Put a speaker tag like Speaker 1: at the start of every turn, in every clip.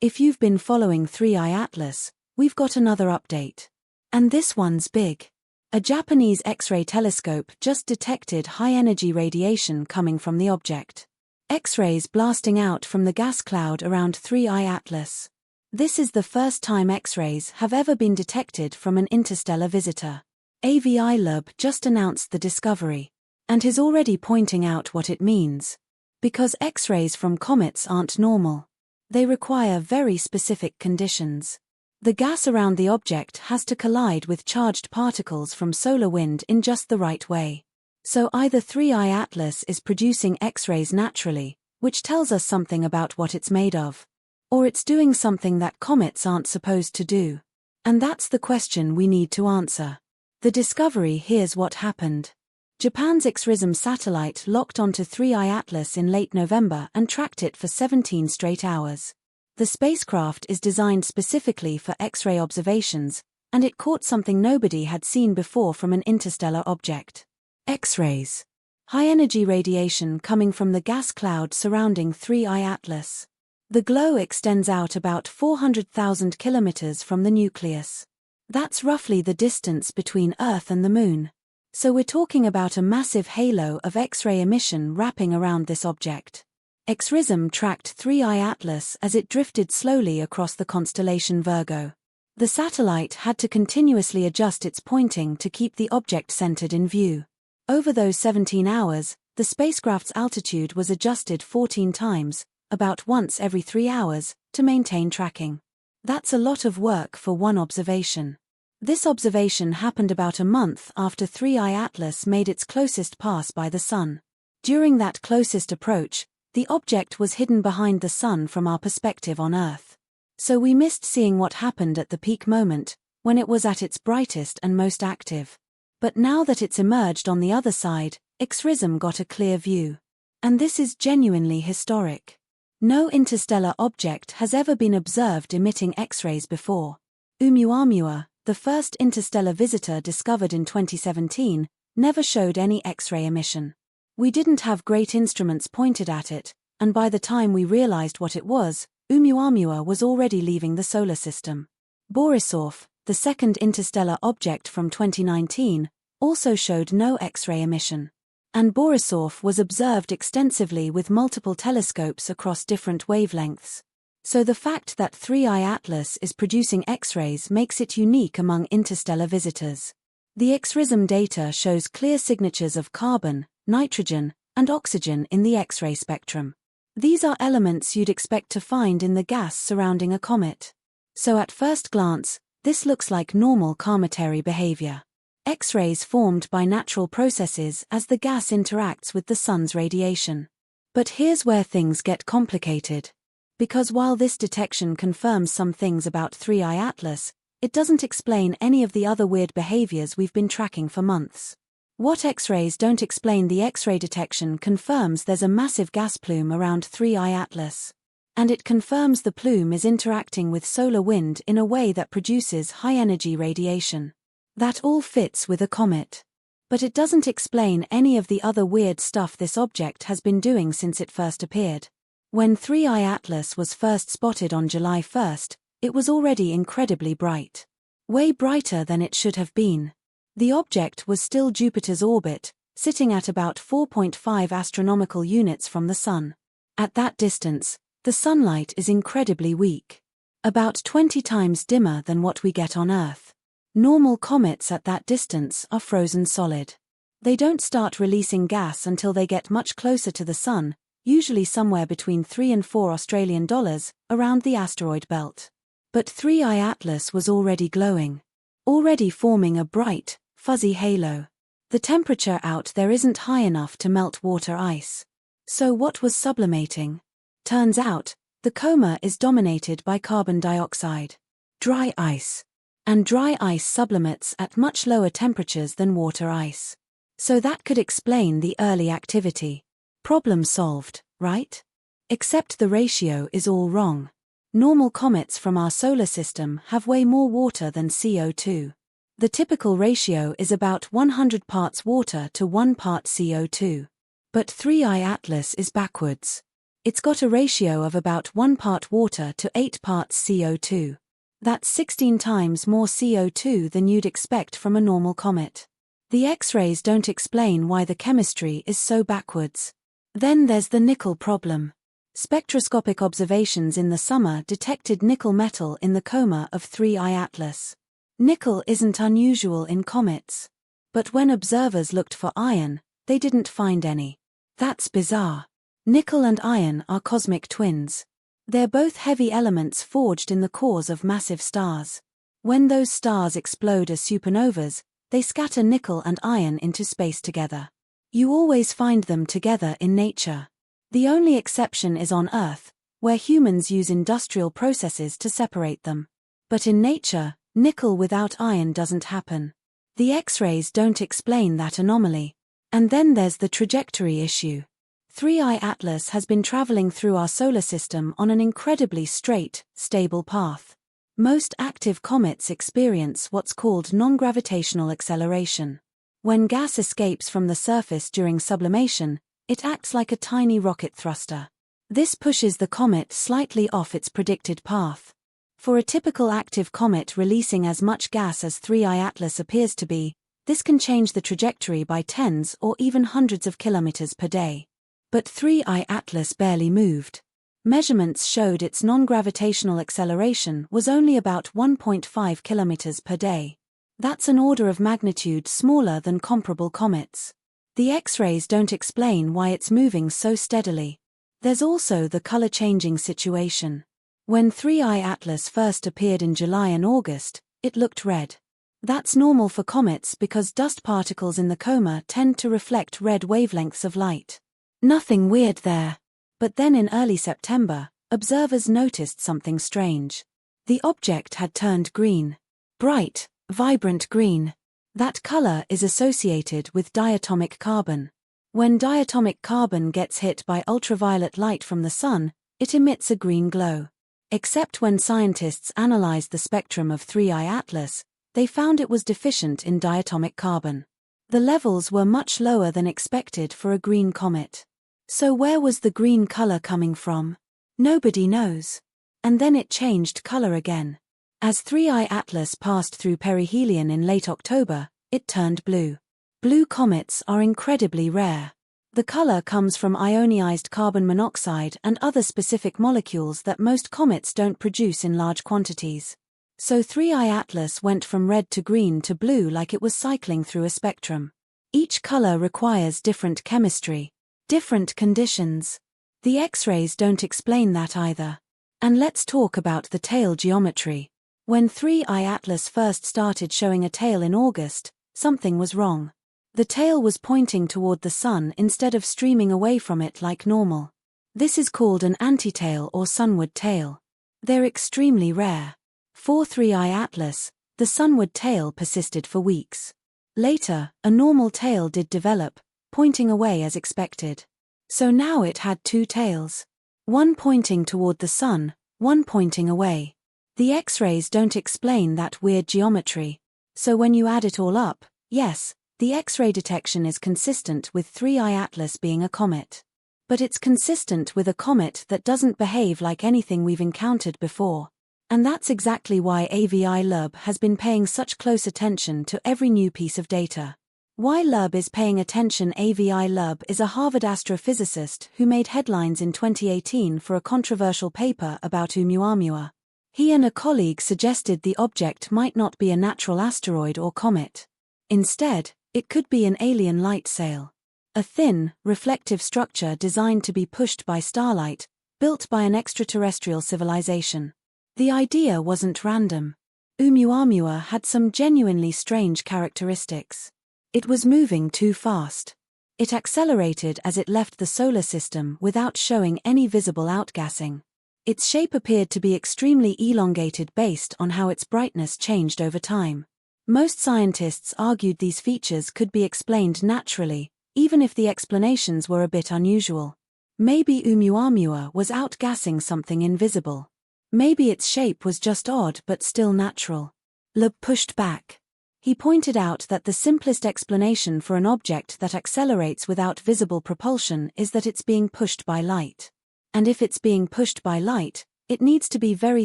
Speaker 1: If you've been following 3I-ATLAS, we've got another update. And this one's big. A Japanese X-ray telescope just detected high-energy radiation coming from the object. X-rays blasting out from the gas cloud around 3I-ATLAS. This is the first time X-rays have ever been detected from an interstellar visitor. AVI-Lab just announced the discovery, and is already pointing out what it means. Because X-rays from comets aren't normal. They require very specific conditions. The gas around the object has to collide with charged particles from solar wind in just the right way. So either 3I-ATLAS is producing X-rays naturally, which tells us something about what it's made of, or it's doing something that comets aren't supposed to do. And that's the question we need to answer. The discovery: here's what happened. Japan's XRISM satellite locked onto 3I-ATLAS in late November and tracked it for 17 straight hours. The spacecraft is designed specifically for X-ray observations, and it caught something nobody had seen before from an interstellar object. X-rays. High-energy radiation coming from the gas cloud surrounding 3I-ATLAS. The glow extends out about 400,000 kilometers from the nucleus. That's roughly the distance between Earth and the Moon. So we're talking about a massive halo of X-ray emission wrapping around this object. XRISM tracked 3I-ATLAS as it drifted slowly across the constellation Virgo. The satellite had to continuously adjust its pointing to keep the object centered in view. Over those 17 hours, the spacecraft's altitude was adjusted 14 times, about once every 3 hours, to maintain tracking. That's a lot of work for one observation. This observation happened about a month after 3I-ATLAS made its closest pass by the Sun. During that closest approach, the object was hidden behind the Sun from our perspective on Earth. So we missed seeing what happened at the peak moment, when it was at its brightest and most active. But now that it's emerged on the other side, XRISM got a clear view. And this is genuinely historic. No interstellar object has ever been observed emitting X-rays before. Oumuamua, the first interstellar visitor discovered in 2017, never showed any X-ray emission. We didn't have great instruments pointed at it, and by the time we realized what it was, Oumuamua was already leaving the solar system. Borisov, the second interstellar object from 2019, also showed no X-ray emission. And Borisov was observed extensively with multiple telescopes across different wavelengths. So the fact that 3I-ATLAS is producing X-rays makes it unique among interstellar visitors. The XRISM data shows clear signatures of carbon, nitrogen, and oxygen in the X-ray spectrum. These are elements you'd expect to find in the gas surrounding a comet. So at first glance, this looks like normal cometary behavior. X-rays formed by natural processes as the gas interacts with the Sun's radiation. But here's where things get complicated. Because while this detection confirms some things about 3I-ATLAS, it doesn't explain any of the other weird behaviors we've been tracking for months. What X-rays don't explain: the X-ray detection confirms there's a massive gas plume around 3I-ATLAS. And it confirms the plume is interacting with solar wind in a way that produces high-energy radiation. That all fits with a comet. But it doesn't explain any of the other weird stuff this object has been doing since it first appeared. When 3I-ATLAS was first spotted on July 1st, it was already incredibly bright. Way brighter than it should have been. The object was still Jupiter's orbit, sitting at about 4.5 astronomical units from the Sun. At that distance, the sunlight is incredibly weak. About 20 times dimmer than what we get on Earth. Normal comets at that distance are frozen solid. They don't start releasing gas until they get much closer to the Sun, usually somewhere between 3 and 4 Australian dollars, around the asteroid belt. But 3I-ATLAS was already glowing. Already forming a bright, fuzzy halo. The temperature out there isn't high enough to melt water ice. So what was sublimating? Turns out, the coma is dominated by carbon dioxide. Dry ice. And dry ice sublimates at much lower temperatures than water ice. So that could explain the early activity. Problem solved, right? Except the ratio is all wrong. Normal comets from our solar system have way more water than CO2. The typical ratio is about 100 parts water to 1 part CO2. But 3I-ATLAS is backwards. It's got a ratio of about 1 part water to 8 parts CO2. That's 16 times more CO2 than you'd expect from a normal comet. The X-rays don't explain why the chemistry is so backwards. Then there's the nickel problem. Spectroscopic observations in the summer detected nickel metal in the coma of 3I-ATLAS. Nickel isn't unusual in comets. But when observers looked for iron, they didn't find any. That's bizarre. Nickel and iron are cosmic twins. They're both heavy elements forged in the cores of massive stars. When those stars explode as supernovas, they scatter nickel and iron into space together. You always find them together in nature. The only exception is on Earth, where humans use industrial processes to separate them. But in nature, nickel without iron doesn't happen. The X-rays don't explain that anomaly. And then there's the trajectory issue. 3I-ATLAS has been traveling through our solar system on an incredibly straight, stable path. Most active comets experience what's called non-gravitational acceleration. When gas escapes from the surface during sublimation, it acts like a tiny rocket thruster. This pushes the comet slightly off its predicted path. For a typical active comet releasing as much gas as 3I-ATLAS appears to be, this can change the trajectory by tens or even hundreds of kilometers per day. But 3I-ATLAS barely moved. Measurements showed its non-gravitational acceleration was only about 1.5 kilometers per day. That's an order of magnitude smaller than comparable comets. The X-rays don't explain why it's moving so steadily. There's also the color-changing situation. When 3I-ATLAS first appeared in July and August, it looked red. That's normal for comets because dust particles in the coma tend to reflect red wavelengths of light. Nothing weird there. But then in early September, observers noticed something strange. The object had turned green. Bright, vibrant green. That color is associated with diatomic carbon. When diatomic carbon gets hit by ultraviolet light from the sun, it emits a green glow. Except when scientists analyzed the spectrum of 3I-ATLAS, they found it was deficient in diatomic carbon. The levels were much lower than expected for a green comet. So where was the green color coming from? Nobody knows. And then it changed color again. As 3I-ATLAS passed through perihelion in late October, it turned blue. Blue comets are incredibly rare. The color comes from ionized carbon monoxide and other specific molecules that most comets don't produce in large quantities. So 3I-ATLAS went from red to green to blue like it was cycling through a spectrum. Each color requires different chemistry, different conditions. The X-rays don't explain that either. And let's talk about the tail geometry. When 3I-ATLAS first started showing a tail in August, something was wrong. The tail was pointing toward the sun instead of streaming away from it like normal. This is called an antitail or sunward tail. They're extremely rare. For 3I-ATLAS, the sunward tail persisted for weeks. Later, a normal tail did develop, pointing away as expected. So now it had two tails. One pointing toward the sun, one pointing away. The X-rays don't explain that weird geometry. So when you add it all up, yes, the X-ray detection is consistent with 3I-ATLAS being a comet. But it's consistent with a comet that doesn't behave like anything we've encountered before. And that's exactly why AVI-LUB has been paying such close attention to every new piece of data. Why LUB is paying attention? AVI-LUB is a Harvard astrophysicist who made headlines in 2018 for a controversial paper about Oumuamua. He and a colleague suggested the object might not be a natural asteroid or comet. Instead, it could be an alien light sail. A thin, reflective structure designed to be pushed by starlight, built by an extraterrestrial civilization. The idea wasn't random. Oumuamua had some genuinely strange characteristics. It was moving too fast. It accelerated as it left the solar system without showing any visible outgassing. Its shape appeared to be extremely elongated based on how its brightness changed over time. Most scientists argued these features could be explained naturally, even if the explanations were a bit unusual. Maybe Oumuamua was outgassing something invisible. Maybe its shape was just odd but still natural. LUB pushed back. He pointed out that the simplest explanation for an object that accelerates without visible propulsion is that it's being pushed by light. And if it's being pushed by light, it needs to be very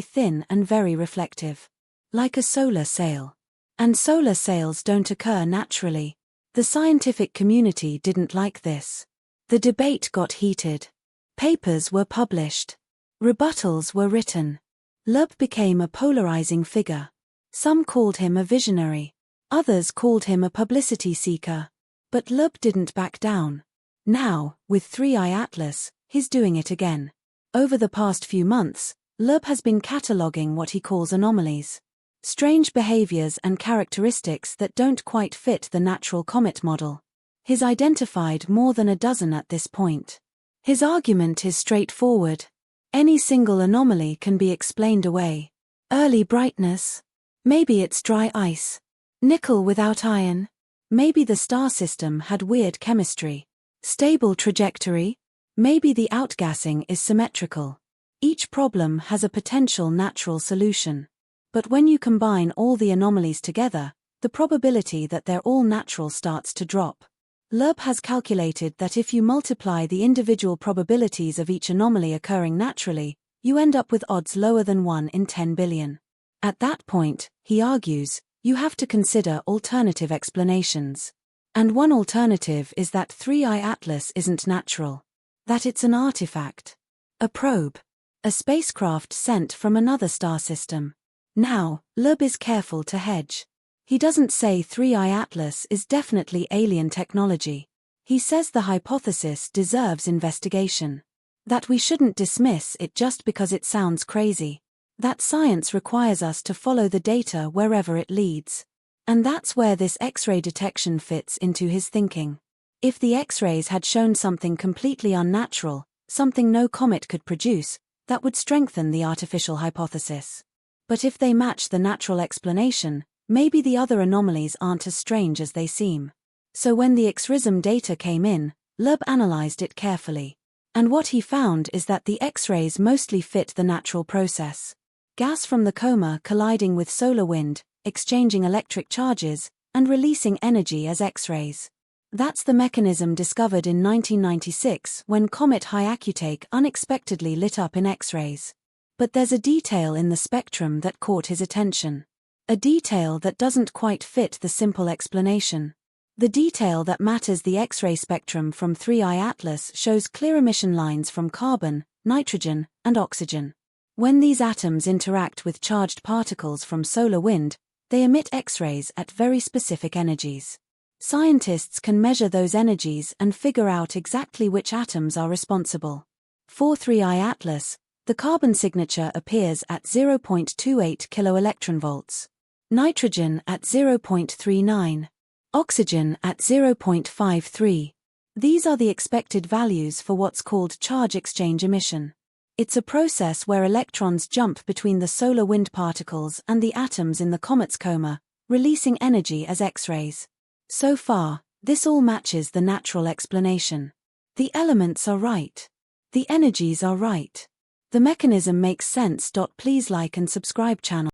Speaker 1: thin and very reflective. Like a solar sail. And solar sails don't occur naturally. The scientific community didn't like this. The debate got heated. Papers were published. Rebuttals were written. Loeb became a polarizing figure. Some called him a visionary. Others called him a publicity seeker. But Loeb didn't back down. Now, with 3I-ATLAS, he's doing it again. Over the past few months, Loeb has been cataloging what he calls anomalies. Strange behaviors and characteristics that don't quite fit the natural comet model. He's identified more than a dozen at this point. His argument is straightforward. Any single anomaly can be explained away. Early brightness. Maybe it's dry ice. Nickel without iron. Maybe the star system had weird chemistry. Stable trajectory. Maybe the outgassing is symmetrical. Each problem has a potential natural solution. But when you combine all the anomalies together, the probability that they're all natural starts to drop. Loeb has calculated that if you multiply the individual probabilities of each anomaly occurring naturally, you end up with odds lower than 1 in 10 billion. At that point, he argues, you have to consider alternative explanations. And one alternative is that 3I-ATLAS isn't natural. That it's an artifact. A probe. A spacecraft sent from another star system. Now, Loeb is careful to hedge. He doesn't say 3I-ATLAS is definitely alien technology. He says the hypothesis deserves investigation. That we shouldn't dismiss it just because it sounds crazy. That science requires us to follow the data wherever it leads. And that's where this X-ray detection fits into his thinking. If the X-rays had shown something completely unnatural, something no comet could produce, that would strengthen the artificial hypothesis. But if they match the natural explanation, maybe the other anomalies aren't as strange as they seem. So when the X-RISM data came in, Loeb analyzed it carefully. And what he found is that the X-rays mostly fit the natural process. Gas from the coma colliding with solar wind, exchanging electric charges, and releasing energy as X-rays. That's the mechanism discovered in 1996 when comet Hyakutake unexpectedly lit up in X-rays. But there's a detail in the spectrum that caught his attention. A detail that doesn't quite fit the simple explanation. The detail that matters: the X-ray spectrum from 3I-ATLAS shows clear emission lines from carbon, nitrogen, and oxygen. When these atoms interact with charged particles from solar wind, they emit X-rays at very specific energies. Scientists can measure those energies and figure out exactly which atoms are responsible. For 3I-ATLAS, the carbon signature appears at 0.28 kiloelectronvolts. Nitrogen at 0.39. Oxygen at 0.53. These are the expected values for what's called charge exchange emission. It's a process where electrons jump between the solar wind particles and the atoms in the comet's coma, releasing energy as X-rays. So far, this all matches the natural explanation. The elements are right. The energies are right. The mechanism makes sense. Please like and subscribe channel.